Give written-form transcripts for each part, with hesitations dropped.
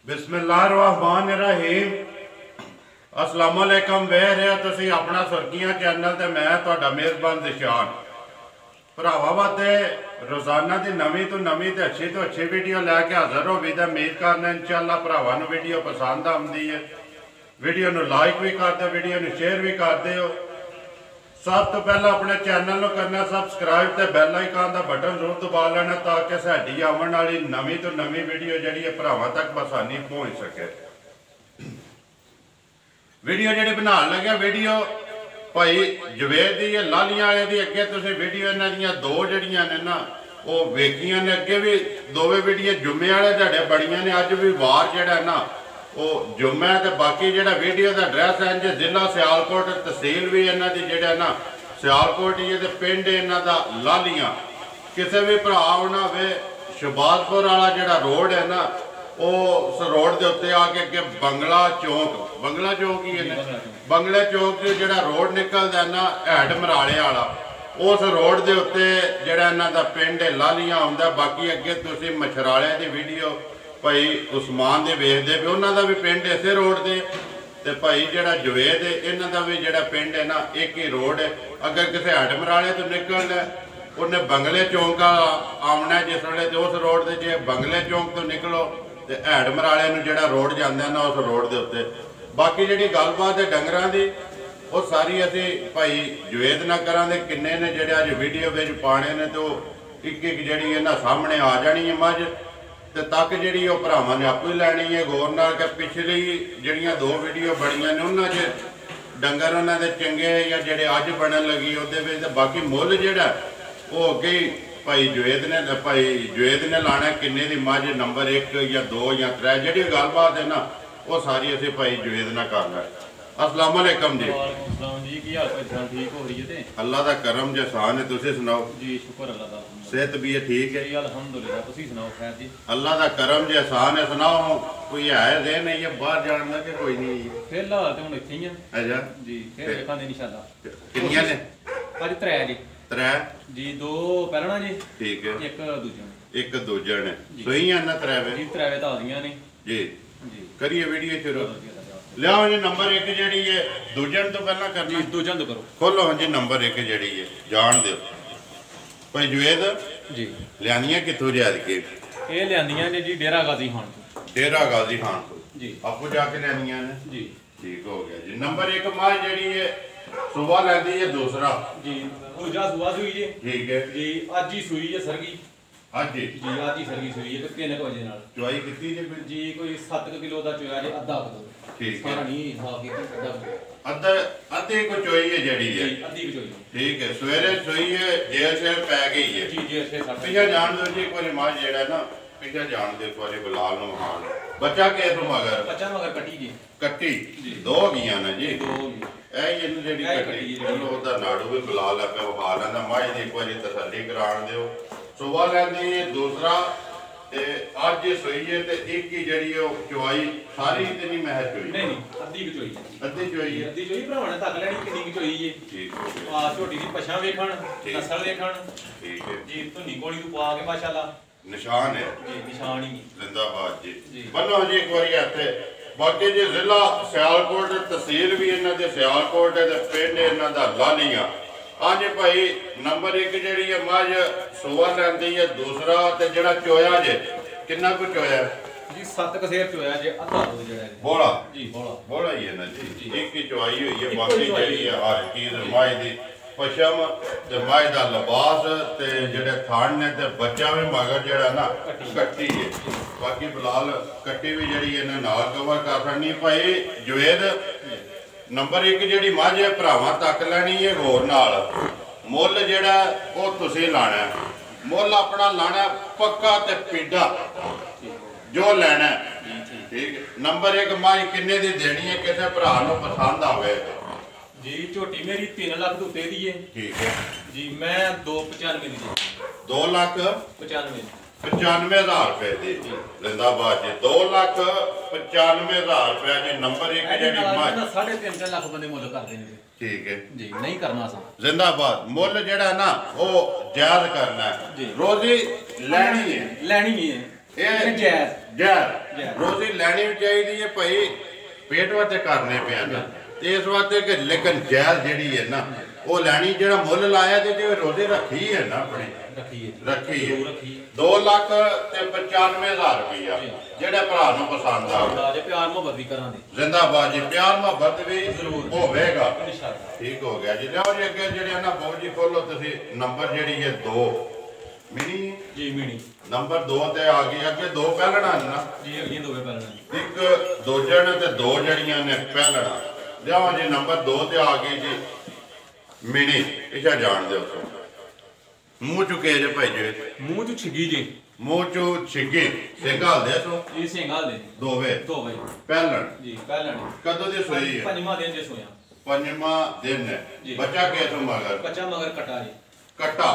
बिस्मिल्लाहिर्रहमानिर्रहीम। अस्सलामुअलैकुम। वेह रहे हो तुसी अपना सुर्खियां चैनल ते मैं तुहाडा मेज़बान ज़िशान। भरावां वास्ते रोज़ाना की नवीं तो नवीं ते अच्छी वीडियो लैके हाज़र हो भी। उम्मीद करना इंशाअल्लाह भरावां नूं वीडियो पसंद आउंदी है। वीडियो नूं लाइक भी कर दो, वीडियो नूं शेयर भी कर दिओ। सब तो पहले अपने चैनल को करना सबसक्राइब तो बैल आइकन का बटन जरूर दबा लेना ताकि साडी आने वाली नवीं तो नवीं वीडियो जी भरावां तक आसानी पहुँच सके। वीडियो जी बना लगे वीडियो भाई जवेद की लालियां वाले की अगे तुम वीडियो इन्हों दो जड़ियां ने ना वो वेखियां ने। अगे भी दोवे वीडियो जुम्मे वाले ध्याड़े बड़ियां ने। अज भी वार जड़ा ना वो जुम्मे है। तो बाकी जो वीडियो का एड्रैस है जो जिला सियालकोट, तहसील भी इन्हों की जो ना सियालकोट ही है। तो पिंड इन्हों का लालियां। किसी भी भरा आना हो शहबाजपुर वाला जोड़ा रोड है ना उस रोड के उत्ते आके अगे बंगला चौक ही है। बंगला चौक से जोड़ा रोड निकलता ना हैड मराले वाला उस रोड के उत्ते जोड़ा इन्हों का पिंड लालियां आउंदा। बाकी अगे तुसीं मछराले की वीडियो भाई उस्मान दे वेखदे पे उन्हों का भी पिंड इसे रोड से। तो भाई जोड़ा जवेद है इन्हों का भी जोड़ा पिंड है ना एक ही रोड है। अगर किसी हैड मराले तो निकलना उन्हें बंगले चौक आना है जिस वे तो उस रोड से जे बंगले चौक तो निकलो तो हैड मराले जो रोड जाता ना उस रोड के उत्ते। बाकी जी गलबात है डंगरां की वो सारी असी भाई जवेद ना करा किन्ने ने जो अज वीडियो में पाने ने तो एक जी इन्हों सामने आ जानी है मझ तो तक जी भरावां ने आपू ही लैनी है गौर नाल। कि पिछली जड़ियाँ दो वीडियो बड़ियां ने उन्होंने डंगर उन्होंने चंगे या जोड़े अज बनन लगी वो। बाकी मुल जोड़ा वो अगे भाई जवेद ने लाना किन्ने की मझ नंबर 1 या 2 या 3 जी गलबात है ना वो सारी असी भाई जवेद ना करना। अस्सलाम वालेकुम जी। ठीक हो रही है अल्लाह का करम जसान है। तुसीं सुनाओ जी। शुक्र अल्लाह दा। सेहत भी है ठीक है अल्हम्दुलिल्लाह। तुसीं सुनाओ खैर जी। अल्लाह का करम जे आसान है। सुनाओ कोई है जे नहीं है बाहर जाने का कोई नहीं फिलहाल तो हुण इत्थे ही आ। अच्छा जी फिर देखांगे इंशाअल्लाह। किन्नियां ने? अज 3 जी। 3 जी 2 पहलना जी ठीक है एक एक दूजा दूजा ने सोईयां ना 3 वे जी 3 वे ताज़ियां ने जी। जी करिए वीडियो शुरू लियाओ जी। नंबर 1 जी है दूजन तो पहला करना जी दूजा तो करो खोलो हाँ जी। नंबर 1 जी है जान दो भाई जवेद जी लियानियां कितों जैद के ये लियांदियां ने जी डेरा गाजी खान तो डेरा गाजी खान को जी आपको जाके लियानियां ने जी। ठीक हो गया जी। नंबर 1 माँ जी है सुबह लैंदी है दूसरा जी दूजा सुबह सुई जी ठीक है जी अज ही सुई है सरगी हाँ जी जी अज ही सरगी सुई है 3 बजे नाल चुआई कितनी जी फिर जी कोई 7 किलो का चोया जी अद्धा किलो ठीक है। सारा नहीं हाँ की अद्धा अद्धे को चोई है जड़ी है अद्धी की चोई ठीक है। सवेरे सोई है जेल से पै गई है जी जी अच्छे साथ पिछा जान दो जी। एक बार माँ जेड़ा ना पिछा जान दो एक बार बिलाल नु हाल बच्चा के तो मगर बच्चा मगर कटी जी कट्टी जी। 2 गईयां ना जी दो ऐ इन्हू जेड़ी कट्टी चलो ओदा नाड़ू भी बिलाल आपे वहा लेंदा। माँ दी एक बार तसल्ली कराण दिओ। सुबह लैंदी है दूसरा ते अज सोई है ते एक ही जड़ी चुआई सारी ते नहीं महज चोई नहीं अद्धी की चोई अद्धी चोई है अद्धी चोई भरावां ने तक लैनी किन्नी की चोई है ठीक हो गया आ झोटी दी पछां वेखण ठीक। नस्ल वेखण ठीक है जी धुनी कोली तू पा के माशाअल्लाह निशान है जी निशान ही जिंदाबाद जी। जी। बनो जी एक बार इत्थे बाकी जी जिला सियालकोट तहसील भी इन्हों के सियालकोट है ते पिंड इन्हों का लालियां। अज भाई नंबर 1 जी है मझ सुबह लैंदी है दूसरा ते जिहड़ा चोया जे किन्ना कुछ चोया जी 7 कसेर चोया जे अद्धा दूध जेड़ा है बोला जी बोला बोला ही है ना जी जी। एक ही चुआई हुई है। इक्को बाकी ही चुआई जी हर चीज माई दी पशम ते माई दा लिबास ते जेड़े थान ने ते बच्चा भी मगर जेड़ा ना कट्टी है। बाकी बिलाल कट्टी भी जेड़ी इन्हें नाल कवर कर सकनी। भाई जवेद नंबर 1 जी मझ भरावां तक लैनी है गौर नाल। मुल जेड़ा वो तुसीं लाना मुल अपना लाना पक्का ते पीढ़ा जो लैना ठीक है। नंबर 1 मझ किन्ने दी देनी है किसी भरा नूं पसंद आवे जी झोटी मेरी 3 लाख दे उत्ते दी है ठीक है जी मैं 295 दी 2,95,000 95 रुपए दी जिंदाबाद जी। 2,95,000 रुपया जी। नंबर 1 जी मझ 3.5 लाख बंदे मुल करते हैं ठीक है जी नहीं करना सा जिंदाबाद। मुल जेड़ा ना वो जायज करना है जी। रोजी लैनी है लेनी नहीं है ये जायज जायज ਰੋਜ਼ੀ ਲੈਣੀ ਵੀ ਚਾਹੀਦੀ ਹੈ ਭਾਈ, ਪੇਟ ਵਾਸਤੇ ਕਰਨੇ ਪੈਣ ਤੇ ਇਸ ਵਾਸਤੇ ਕਿ ਲੇਕਿਨ ਜਾਇਜ਼ ਜਿਹੜੀ ਹੈ ਨਾ ਉਹ ਲੈਣੀ, ਜਿਹੜਾ ਮੁੱਲ ਲਾਇਆ ਤੇ ਜੇ ਰੋਜ਼ੀ ਰੱਖੀ ਹੈ ਨਾ ਆਪਣੀ ਰੱਖੀ ਹੈ 2,95,000 ਰੁਪਇਆ ਜਿਹੜੇ ਭਰਾ ਨੂੰ ਪਸੰਦ ਆ ਪਿਆਰ ਮੁਹੱਬਤ ਵੀ ਕਰਾਂਗੇ। ਜ਼ਿੰਦਾਬਾਦ ਜੀ, ਪਿਆਰ ਮੁਹੱਬਤ ਵੀ ਹੋਵੇਗਾ। ਠੀਕ ਹੋ ਗਿਆ ਜੀ। ਲਿਆਓ ਜੀ ਅੱਗੇ ਜਿਹੜੇ ਨਾ ਬਾਬੂ ਜੀ ਖੋਲੋ ਤੁਸੀਂ ਨੰਬਰ ਜਿਹੜੀ ਹੈ 2 ਮਿਨੀ ਜੀ ਮਿਨੀ ਨੰਬਰ 2 ਤੇ ਆ ਗਈ। ਅੱਗੇ 2 ਪਹਿਲਣਾ ਨਾ ਜੀ, ਅਗਲੀਆਂ ਦੋਵੇਂ ਪਹਿਲਣਾ, ਇੱਕ ਦੋਜਣ ਤੇ 2 ਜੜੀਆਂ ਨੇ ਪਹਿਲਣਾ। ਲਿਆਓ ਜੀ ਨੰਬਰ 2 ਤੇ ਆ ਗਈ ਜੀ ਮਿਨੀ। ਇਸ਼ਾ ਜਾਣ ਦਿਓ ਮੂੰਹ ਚੁੱਕੇ ਜੇ ਭਾਈ ਜੀ, ਮੂੰਹ ਚ ਛਿੱਗੀ ਜੀ, ਮੂੰਹ ਚੋਂ ਛਿੱਗੇ ਸਿੰਘਾਲ ਦੇ ਸੋ ਇਹ ਸਿੰਘਾਲ ਦੇ ਦੋਵੇਂ ਪਹਿਲਣ ਜੀ। ਪਹਿਲਣ ਕਦੋਂ ਦੀ ਸੋਈ ਹੈ? ਪੰਜਵਾਂ ਦਿਨ ਜੇ ਸੋਇਆ। ਪੰਜਵਾਂ ਦਿਨ ਹੈ। ਬੱਚਾ ਕਿਸ ਨੂੰ ਮਗਰ? ਬੱਚਾ ਮਗਰ ਕਟਾ ਜੀ। ਕਟਾ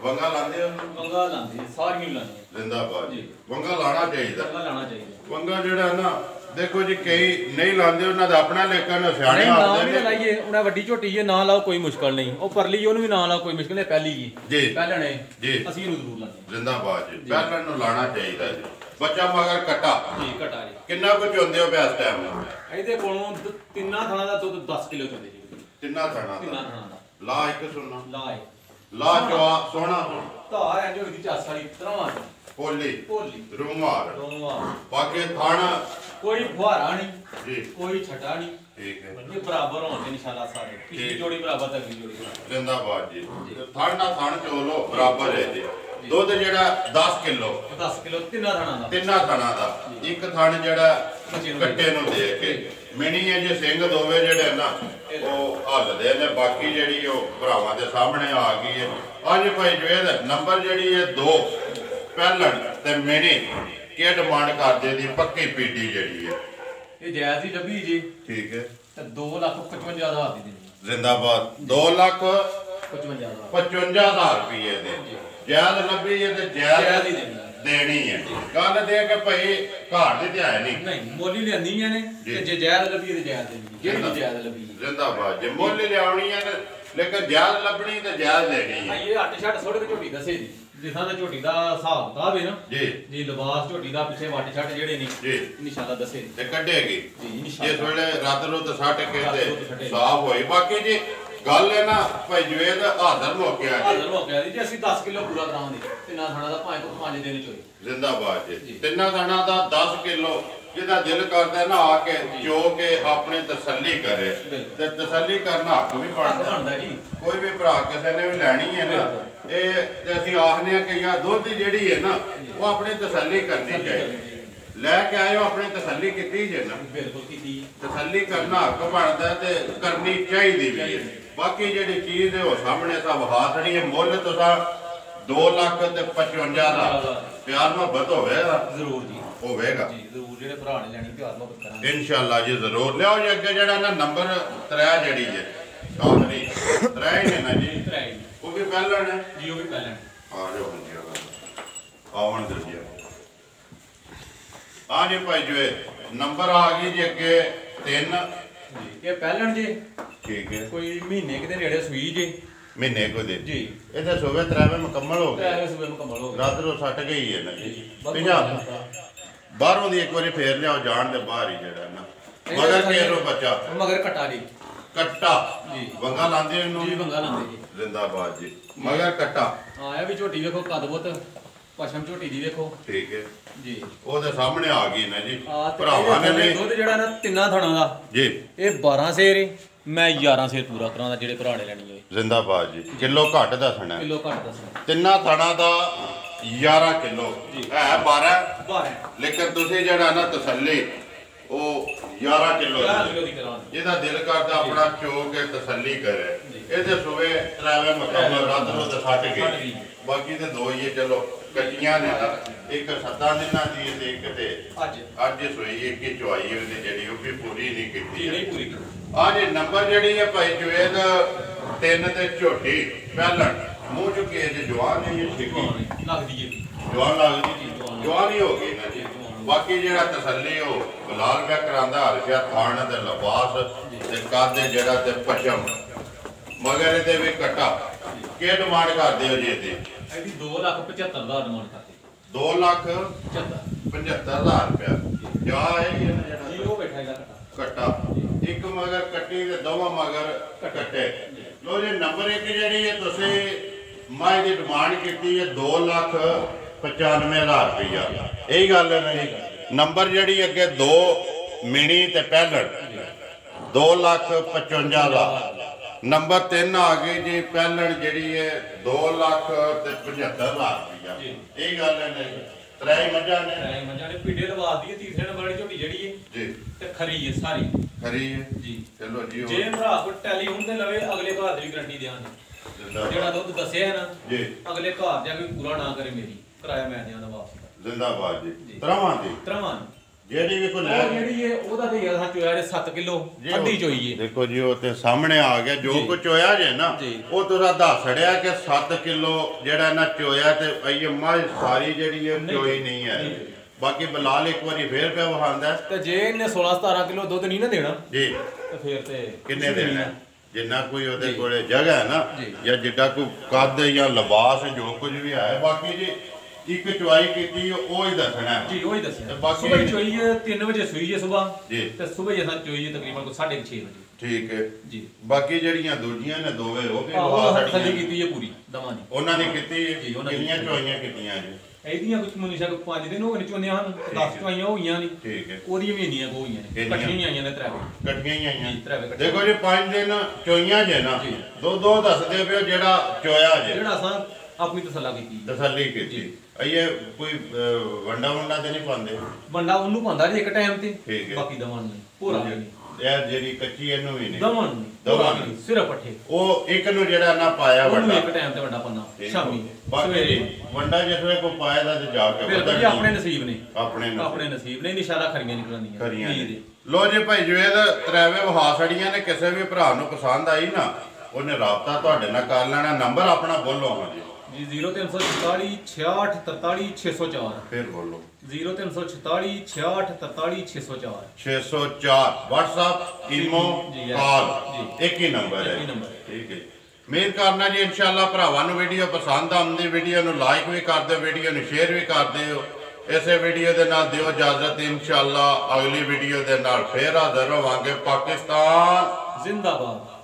ਵੰਗਾ ਲਾਉਂਦੇ ਹੋ? ਵੰਗਾ ਲਾਉਂਦੇ ਸਾਰੀਆਂ ਲਾਉਂਦੇ। ਜ਼ਿੰਦਾਬਾਦ ਜੀ। ਵੰਗਾ ਲਾਣਾ ਚਾਹੀਦਾ। ਵੰਗਾ ਲਾਣਾ ਚਾਹੀਦਾ। ਵੰਗਾ ਜਿਹੜਾ ਨਾ ਦੇਖੋ ਜੀ ਕਈ ਨਹੀਂ ਲਾਉਂਦੇ, ਉਹਨਾਂ ਦਾ ਆਪਣਾ ਲੇਕਿਨ ਸਿਆਣੇ ਨਾ ਆਉਂਦੇ ਵੀ ਲਾਈਏ, ਉਹਨਾਂ ਵੱਡੀ ਝੋਟੀ ਹੈ ਨਾ ਲਾਓ ਕੋਈ ਮੁਸ਼ਕਲ ਨਹੀਂ, ਉਹ ਪਰਲੀ ਉਹਨੂੰ ਵੀ ਨਾ ਲਾਓ ਕੋਈ ਮੁਸ਼ਕਲ ਨਹੀਂ, ਪਹਿਲੀ ਜੀ ਪਹਿਲਣੇ ਜੀ ਅਸੀਂ ਇਹਨੂੰ ਜ਼ਰੂਰ ਲਾਉਂਦੇ। ਜ਼ਿੰਦਾਬਾਦ ਜੀ। ਪਹਿਲਣ ਨੂੰ ਲਾਣਾ ਚਾਹੀਦਾ ਜੀ। ਬੱਚਾ ਮਗਰ ਕਟਾ ਜੀ ਕਟਾ ਜੀ। ਕਿੰਨਾ ਕੁ ਚੁੰਦੇ ਹੋ ਇਸ ਟਾਈਮ? ਇਹਦੇ ਕੋਲੋਂ ਤਿੰਨਾਂ ਥਣਾ ਦਾ ਦੁੱਧ 10 ਕਿਲੋ ਚੁੰਦੇ ਜੀ। ਤਿੰਨਾਂ ਥਣਾ ਦਾ ਲਾ ਇੱਕ ਸੁਣਨਾ ਲਾ ਚਵਾ ਸੋਹਣਾ ਧਾਰ ਹੈ ਜੋ ਇਹਦੀ ਚਾਸ ਵਾਲੀ ਤਰ੍ਹਾਂ ਪੋਲੀ ਭੋਲੀ ਰੁਮਾਲ ਰੋਮਾ ਬਾਕੀ ਥਾਣਾ ਕੋਈ ਫੁਹਾਰਾ ਨਹੀਂ ਜੀ, ਕੋਈ ਛਟਾ ਨਹੀਂ। ਠੀਕ ਹੈ। ਇਹ ਬਰਾਬਰ ਹੋਣਗੇ ਇਨਸ਼ਾਅੱਲਾ ਸਾਰੇ, ਪਿਛਲੀ ਜੋੜੀ ਬਰਾਬਰ ਤੇ ਅਗਲੀ ਜੋੜੀ ਬਰਾਬਰ। ਜ਼ਿੰਦਾਬਾਦ ਜੀ। ਥਣ ਨਾਲ ਥਣ ਚੋਲੋ ਬਰਾਬਰ ਹੈ ਜੀ। ਦੁੱਧ ਜਿਹੜਾ 10 ਕਿਲੋ 10 ਕਿਲੋ ਤਿੰਨਾਂ ਥਣਾ ਦਾ। ਤਿੰਨਾਂ ਥਣਾਂ ਦਾ। ਇੱਕ ਥਣ ਜਿਹੜਾ ਕੱਟੇ ਨੂੰ ਦੇ ਕੇ ਮਿਣੀ ਹੈ ਜੀ। ਸਿੰਘ ਦੋਵੇਂ ਜਿਹੜੇ ਨਾ ਉਹ ਹੱਲਦੇ ਨੇ। ਬਾਕੀ ਜਿਹੜੀ ਉਹ ਭਰਾਵਾਂ ਦੇ ਸਾਹਮਣੇ ਆ ਗਈ ਹੈ। ਅੱਜ ਭਾਈ ਜਵੇਦ ਨੰਬਰ ਜਿਹੜੀ ਹੈ 2 ਪਹਿਲਣ ਤੇ ਮਿਣੀ ਕੀ ਡਿਮਾਂਡ ਕਰਦੇ ਦੀ ਪੱਕੀ ਪੀਟੀ ਜਿਹੜੀ ਹੈ? ਇਹ ਜਾਇਜ਼ ਹੀ ਲੱਭੀ ਜੀ। ਠੀਕ ਹੈ। ਤੇ 2,55,000 ਦੀ ਦੇਣੀ। ਜ਼ਿੰਦਾਬਾਦ। 2,55,000 ਰੁਪਏ ਦੇ ਜਾਇਜ਼ ਲੱਭੀ ਹੈ ਤੇ ਜਾਇਜ਼ ਹੀ ਦੇਣੀ ਹੈ। ਗੱਲ ਦੇ ਕਿ ਭਾਈ ਘਾਟ ਦੀ ਤੇ ਹੈ ਨਹੀਂ ਮੁੱਲ ਹੀ ਲਿਆਂਦੀਆਂ ਨੇ ਤੇ ਜੇ ਜਾਇਜ਼ ਲੱਭੀ ਤੇ ਜਾਇਜ਼ ਦੇਣੀ। ਜਿਹੜੀ ਜਾਇਜ਼ ਲੱਭੀ ਜ਼ਿੰਦਾਬਾਦ। ਜੇ ਮੁੱਲ ਲਿਆਉਣੀ ਹੈ ਲੇਕਿਨ ਜਾਇਜ਼ ਲੱਭਣੀ ਤੇ ਜਾਇਜ਼ ਦੇਣੀ ਹੈ। ਇਹ ਅੱਟ ਛੱਟ ਸੁੱਟ ਕੇ ਝੋਟੀ ਦੱਸੇ ਜੀ, ਜਿਸਾਂ ਦਾ ਝੋਟੀ ਦਾ ਹਿਸਾਬ ਕਿਤਾਬ ਹੈ ਨਾ ਜੀ ਲਿਬਾਸ ਝੋਟੀ ਦਾ ਪਿੱਛੇ ਵੱਟ ਛੱਟ ਜਿਹੜੇ ਨੇ ਜੀ ਇਨਸ਼ਾਅੱਲਾ ਦੱਸੇ ਤੇ ਕੱਢੇਗੀ ਜੀ ਇਨਸ਼ਾਅੱਲਾ। ਜਿਸ ਵੇਲੇ ਰਾਤ ਨੂੰ ਤਾਂ ਸੱਟ ਕੇ ਤੇ ਸਾਫ਼ ਹੋਈ। ਬਾਕੀ ਜੀ ਗੱਲ ਹੈ ਨਾ ਭਾਈ ਜਵੇਦ ਹਾਜ਼ਰ ਮੌਕਿਆ ਜੀ ਅਸੀਂ 10 ਕਿਲੋ ਪੂਰਾ ਕਰਾਵਾਂਗੇ ਤਿੰਨਾਂ ਥਾਣਾ ਦਾ, ਭਾਵੇਂ ਕੋ 5 ਦਿਨ ਚ ਹੋਏ। ਜ਼ਿੰਦਾਬਾਦ ਜੀ। ਤਿੰਨਾਂ ਥਾਣਾ ਦਾ 10 ਕਿਲੋ ਜਿਹਦਾ ਦਿਲ ਕਰਦਾ ਨਾ ਆ ਕੇ ਜੋ ਕੇ ਆਪਣੀ ਤਸੱਲੀ ਕਰੇ ਤੇ ਤਸੱਲੀ ਕਰਨਾ ਹੱਕ ਵੀ ਬਣਦਾ ਜੀ। ਕੋਈ ਵੀ ਭਰਾ ਕਿਸੇ ਨੇ ਵੀ ਲੈਣੀ ਹੈ ਨਾ ਇਹ ਤੇ ਅਸੀਂ ਆਖਦੇ ਆ ਕਿ ਯਾਰ ਦੁੱਧ ਜਿਹੜੀ ਹੈ ਨਾ ਉਹ ਆਪਣੀ ਤਸੱਲੀ ਕਰਨੀ ਚਾਹੀਦੀ। ਲੈ ਕੇ ਆਇਓ ਆਪਣੀ ਤਸੱਲੀ ਕੀਤੀ ਜੇ ਨਾ, ਬਿਲਕੁਲ ਕੀਤੀ। ਤਸੱਲੀ ਕਰਨਾ ਹੱਕ ਬਣਦਾ ਤੇ ਕਰਨੀ ਚਾਹੀਦੀ ਵੀ ਹੈ। ਬਾਕੀ ਜਿਹੜੀ ਚੀਜ਼ ਹੈ ਉਹ ਸਾਹਮਣੇ ਸਭ ਹਾਜ਼ਰੀ ਹੈ। ਮੁੱਲ ਤੁਸੀਂ 2,55,000 ਪਿਆਰ ਮੁਹੱਬਤ ਹੋਵੇਗਾ ਜ਼ਰੂਰ ਜੀ, ਹੋਵੇਗਾ ਜੀ ਜ਼ਰੂਰ। ਜਿਹੜੇ ਭਰਾ ਨੇ ਲੈਣੀ ਪਿਆਰ ਮੁਹੱਬਤ ਕਰਾਂਗੇ ਇਨਸ਼ਾਅੱਲਾ ਜੀ ਜ਼ਰੂਰ। ਲਿਆਓ ਜੀ ਅੱਗੇ ਜਿਹੜਾ ਨਾ ਨੰਬਰ 3 ਜਿਹੜੀ ਹੈ ਆਖਰੀ 3 ਹੈ ਨਾ ਜੀ, ਉਹ ਵੀ ਪਹਿਲਾਂ ਨੇ ਜੀ, ਉਹ ਵੀ ਪਹਿਲਾਂ ਆ ਜਾਓ ਜੀ ਆਵਣ ਦਿਓ ਜੀ। ਆ ਜੀ ਭਾਈ ਜਵੇ ਨੰਬਰ ਆ ਗਈ ਜੀ ਅੱਗੇ 3 ਜੀ। ਇਹ ਪਹਿਲਣ ਜੀ। ਠੀਕ ਹੈ। ਕੋਈ ਮਹੀਨੇ ਕਿਤੇ ਨੇੜੇ ਸੂਈ ਜੀ। ਮਹੀਨੇ ਕੋ ਦੇ ਜੀ। ਇਹਦੇ ਸੂਬੇ 3ਵੇਂ ਮੁਕੰਮਲ ਹੋ ਗਏ। 3ਵੇਂ ਸੂਬੇ ਮੁਕੰਮਲ ਹੋ ਗਏ। ਰਾਤ ਨੂੰ ਸੱਟ ਗਈ ਹੈ ਨਾ ਜੀ। ਬਾਹਰੋਂ ਦੀ ਇੱਕ ਵਾਰੀ ਫੇਰ ਲਿਆਓ ਜਾਣ ਦੇ ਬਾਹਰ ਹੀ ਜਿਹੜਾ ਨਾ ਮਗਰ ਫੇਰ ਉਹ ਬੱਚਾ ਮਗਰ ਕਟਾ ਜੀ। ਕੱਟਾ ਜੀ। ਵੰਗਾ ਲਾਉਂਦੇ ਇਹਨੂੰ ਜੀ, ਵੰਗਾ ਲਾਉਂਦੇ ਜੀ। ਜ਼ਿੰਦਾਬਾਦ ਜੀ। ਮਗਰ ਕੱਟਾ ਆਇਆ ਵੀ ਝੋਟੀ ਵੇਖੋ ਕਦਬਤ ਪਸ਼ਮ ਝੋਟੀ ਦੀ ਵੇਖੋ। ਠੀਕ ਹੈ ਜੀ। ਉਹਦੇ ਸਾਹਮਣੇ ਆ ਗਈ ਨਾ ਜੀ। ਭਰਾਵਾਂ ਨੇ ਦੁੱਧ ਜਿਹੜਾ ਨਾ ਤਿੰਨਾਂ ਥਣਾ ਦਾ ਜੀ ਇਹ 12 ਸੇਰ ਮੈਂ 11 ਸੇਰ ਪੂਰਾ ਕਰਾਂਦਾ ਜਿਹੜੇ ਭਰਾ ਨੇ ਲੈਣੀ ਹੋਏ। ਜ਼ਿੰਦਾਬਾਦ ਜੀ। ਕਿਲੋ ਘੱਟ ਦੱਸਣਾ, ਕਿਲੋ ਘੱਟ ਦੱਸਣਾ। ਤਿੰਨਾਂ ਥਣਾ ਦਾ 11 ਕਿਲੋ ਹੈ 12 ਲੇਕਿਨ ਤੁਸੀਂ ਜਿਹੜਾ ਨਾ ਤਸੱਲੀ ਉਹ 11 ਕਿਲੋ ਦੀ ਕਰਾਂਗੇ। ਜਿਹਦਾ ਦਿਲ ਕਰਦਾ ਆਪਣਾ ਚੋ ਕੇ ਤਸੱਲੀ ਕਰੇ। ਇਹਦੇ ਸੂਵੇ 3ਵੇਂ ਮੁਕੰਮਲ ਰਾਤ ਨੂੰ ਤਾਂ ਸੱਟ ਗਈ। ਬਾਕੀ ਤੇ ਦੋ ਹੀ ਚਲੋ ਕੱਚੀਆਂ ਨੇ ਨਾ, ਇੱਕ 7 ਦਿਨਾਂ ਦੀ ਤੇ ਇੱਕ ਤੇ ਅੱਜ ਸੋਈ ਇੱਕ ਹੀ ਚੁਆਈ ਉਹਦੀ ਜਿਹੜੀ ਉਹ ਵੀ ਪੂਰੀ ਨਹੀਂ ਕੀਤੀ। ਆ ਜੇ ਨੰਬਰ ਜਿਹੜੀ ਹੈ ਭਾਈ ਜਵੇਦ 3 ਤੇ ਝੋਟੀ ਪਹਿਲਣ ਮੂੰਹ ਚੁੱਕੇ ਜੇ ਜਵਾਨ ਹੈ ਇਹ ਸਿੱਕੀ ਲੱਗਦੀ ਹੈ ਜਵਾਨ ਲੱਗਦੀ ਜੀ। ਜਵਾਨ ਹੀ ਹੋ ਗਈ ਨਾ ਜੀ। ਬਾਕੀ ਜਿਹੜਾ ਤਸੱਲੀ ਉਹ ਬਲਾਲ ਪਿਆ ਕਰਾਂਦਾ ਹਰਸ਼ਿਆ ਥਾਣ ਤੇ ਲਿਬਾਸ ਤੇ ਕਾਦੇ ਜਿਹੜਾ ਤੇ ਪਸ਼ਮ ਮਗਰ ਇਹਦੇ ਵੀ ਕਟਾ ਕੀ ਡਿਮਾਂਡ ਕਰਦੇ ਹੋ ਜੀ ਇਹਦੀ? ਇਹਦੀ 2,75,000 ਡਿਮਾਂਡ ਕਰਦੇ। 2,75,000 ਰੁਪਇਆ ਜਾ ਹੈ ਜੀ ਉਹ ਬੈਠਾ ਇਹਦਾ ਕੱਟਾ ਇੱਕ ਮਗਰ ਕੱਟੀ ਤੇ ਦੋਵਾਂ ਮਗਰ ਕੱਟੇ। ਲੋ ਜੀ ਨੰਬਰ 1 ਜਿਹੜੀ ਹੈ ਤੁਸੀਂ ਮਾਈ ਦੀ ਡਿਮਾਂਡ ਕੀਤੀ ਹੈ 2,95,000 ਰੁਪਇਆ। ਇਹੀ ਗੱਲ ਹੈ ਨਾ ਜੀ। ਨੰਬਰ ਜਿਹੜੀ ਅੱਗੇ 2 ਮਿਣੀ ਤੇ ਪਹਿਲਣ 2,55,000। ਨੰਬਰ 3 ਆ ਗਈ ਜੀ ਪਹਿਲਣ ਜਿਹੜੀ ਹੈ 2,75,000 ਰੁਪਇਆ। ਇਹ ਗੱਲ ਹੈ ਨਾ ਜੀ। ਤਰਾਈ ਮੱਝਾਂ ਨੇ ਪੀੜੇ ਲਵਾਸ ਦੀ ਤੀਸਰੇ ਨੰਬਰ ਵਾਲੀ ਝੋਟੀ ਜਿਹੜੀ ਹੈ ਜੀ ਤੇ ਖਰੀ ਹੈ ਸਾਰੀ ਖਰੀ ਹੈ ਜੀ। ਚਲੋ ਜੀ ਜੇ ਭਰਾ ਕੋ ਟੈਲੀਫੋਨ ਤੇ ਲਵੇ ਅਗਲੇ ਘਰ ਦੀ ਵੀ ਗਰੰਟੀ ਦਿਆਂਗੇ। ਜਿਹੜਾ ਦੁੱਧ ਦੱਸਿਆ ਨਾ ਜੀ ਅਗਲੇ ਘਰ ਜਾ ਕੇ ਪੂਰਾ ਨਾ ਕਰੇ ਮੇਰੀ ਕਿਰਾਇਆ ਮੈਂ ਦਿਆਂ ਦਾ ਵਾਪਸ। ਜ਼ਿੰਦਾਬਾਦ ਜੀ। ਤਰਾਵਾਂ ਜਿਹੜੀ ਵੀ ਕੋਈ ਲੈ ਜਿਹੜੀ ਹੈ ਉਹਦਾ ਤੇ ਯਾਰ ਚੋਇਆ ਜੇ 7 ਕਿਲੋ ਅੱਧੀ ਚੋਈ ਹੈ। ਦੇਖੋ ਜੀ ਉਹ ਤੇ ਸਾਹਮਣੇ ਆ ਗਿਆ ਜੋ ਕੁ ਚੋਇਆ ਜੇ ਨਾ ਉਹ ਤੁਰਾ ਦੱਸ ਛੜਿਆ ਕਿ 7 ਕਿਲੋ ਜਿਹੜਾ ਨਾ ਚੋਇਆ ਤੇ ਇਹ ਮੱਝ ਸਾਰੀ ਜਿਹੜੀ ਹੈ ਚੋਈ ਨਹੀਂ ਹੈ। ਬਾਕੀ ਬਲਾਲ ਇੱਕ ਵਾਰੀ ਫੇਰ ਪਿਆ ਵਹਾਂਦਾ ਤੇ ਜੇ ਇਹਨੇ 16-17 ਕਿਲੋ ਦੁੱਧ ਨਹੀਂ ਨਾ ਦੇਣਾ ਜੀ ਤੇ ਫੇਰ ਤੇ ਕਿੰਨੇ ਦੇਣਾ? ਜਿੰਨਾ ਕੋਈ ਉਹਦੇ ਕੋਲੇ ਜਗ੍ਹਾ ਹੈ ਨਾ ਜਾਂ ਜਿੱਡਾ ਕੋਈ ਕੱਦ ਜਾਂ ਲਿਬਾਸ ਜੋ ਕੁਝ ਵੀ ਹੈ। ਬਾਕੀ ਜੀ ਇੱਕ ਚੁਆਈ ਕੀਤੀ ਉਹ ਹੀ ਦੱਸਣਾ ਜੀ ਉਹ ਹੀ ਦੱਸਿਆ। ਬਾਕੀ ਸਵੇਰ ਚੋਈ 3 ਵਜੇ ਸੂਈ ਹੈ ਸਵੇਰ ਜੀ ਤੇ ਸਵੇਰ ਜਸਾਂ ਚੋਈ ਤਕਰੀਬਨ ਕੋਈ 6:30 ਵਜੇ। ਠੀਕ ਹੈ ਜੀ। ਬਾਕੀ ਜਿਹੜੀਆਂ ਦੂਜੀਆਂ ਨੇ ਦੋਵੇਂ ਉਹ ਵੀ ਥੱਲੀ ਕੀਤੀ ਹੈ ਪੂਰੀ ਦਵਾਂ ਦੀ ਉਹਨਾਂ ਨੇ ਕੀਤੀ ਜੀ। ਕਿੰਨੀਆਂ ਚੁਆਈਆਂ ਕੀਤੀਆਂ ਜੀ? ਇਹਦੀਆਂ ਕੁਝ ਮਨੀਸ਼ਾ ਕੋ 5 ਦਿਨ ਹੋ ਗਏ ਚੋਂਦੇ ਹਨ 10 ਚੁਆਈਆਂ ਹੋਈਆਂ ਨਹੀਂ। ਠੀਕ ਹੈ। ਉਹਦੀਆਂ ਵੀ ਇੰਨੀਆਂ ਹੋਈਆਂ ਨੇ ਇਕੱਠੀਆਂ ਹੀ ਆਈਆਂ ਨੇ ਇਕੱਠੀਆਂ ਹੀ ਆਈਆਂ। ਦੇਖੋ ਜੀ 5 ਦਿਨ ਚੋਈਆਂ ਜੇ ਨਾ ਦੋ ਦੱਸਦੇ ਪਿਓ ਜਿਹੜਾ ਚੋਇਆ ਜੇ ਜਿਹੜਾ ਅਸਾਂ ਆਪਣੀ ਤਸੱਲੀ ਕੀਤੀ ਇਹ ਕੋਈ ਵੰਡਾ ਤੇ ਨਹੀਂ ਪਾਉਂਦੇ? ਵੰਡਾ ਉਹਨੂੰ ਪਾਉਂਦਾ ਜੀ ਇੱਕ ਟਾਈਮ ਤੇ ਬਾਕੀ ਦਵਾਂ ਨਹੀਂ ਪੂਰਾ ਇਹ ਜਿਹੜੀ ਕੱਚੀ ਇਹਨੂੰ ਵੀ ਨਹੀਂ ਦਵਾਂ ਨਹੀਂ ਸਿਰਫ ਪੱਠੇ ਉਹ ਇੱਕ ਨੂੰ ਜਿਹੜਾ ਨਾ ਪਾਇਆ ਵੰਡਾ ਇੱਕ ਟਾਈਮ ਤੇ ਵੰਡਾ ਪਾਣਾ ਸ਼ਾਮੀ ਸਵੇਰੇ ਵੰਡਾ ਜਿਵੇਂ ਕੋ ਪਾਇਆ ਦਾ ਤੇ ਜਾ ਕੇ ਫਿਰ ਆਪਣੇ ਨਸੀਬ ਨੇ ਆਪਣੇ ਨਸੀਬ ਨੇ ਨਿਸ਼ਾਨਾ ਖਰੀਆਂ ਨਿਕਲਣੀਆਂ ਜੀ। ਲੋ ਜੀ ਭਾਈ ਜਵੇਦ ਤਰਾਵੇ ਵਹਾ ਛੜੀਆਂ ਨੇ ਕਿਸੇ ਵੀ ਭਰਾ ਨੂੰ ਪਸੰਦ ਆਈ ਨਾ ਉਹਨੇ ਰਾਬਤਾ ਤੁਹਾਡੇ ਨਾਲ ਕਰ ਲੈਣਾ। ਨੰਬਰ ਆਪਣਾ ਬੋਲੋ ਹਾਂ ਜੀ। 0346 66 43 604 ਫਿਰ ਬੋਲੋ 0346 66 43 604 604 WhatsApp ਈਮੋ ਕਾਲ ਇੱਕ ਹੀ ਨੰਬਰ ਹੈ। ਠੀਕ ਹੈ। ਉਮੀਦ ਕਰਨਾ ਜੀ ਇਨਸ਼ਾਅੱਲਾ ਭਰਾਵਾਂ ਨੂੰ ਵੀਡੀਓ ਪਸੰਦ ਆਉਂਦੀ। ਵੀਡੀਓ ਨੂੰ ਲਾਈਕ ਵੀ ਕਰ ਦਿਓ, ਵੀਡੀਓ ਨੂੰ ਸ਼ੇਅਰ ਵੀ ਕਰ ਦਿਓ। ਇਸੇ ਵੀਡੀਓ ਦੇ ਨਾਲ ਦਿਓ ਇਜਾਜ਼ਤ। ਇਨਸ਼ਾਅੱਲਾ ਅਗਲੀ ਵੀਡੀਓ ਦੇ ਨਾਲ ਫੇਰ ਹਾਜ਼ਰ ਹੋਵਾਂਗੇ। ਪਾਕਿਸਤਾਨ ਜ਼ਿੰਦਾਬਾਦ।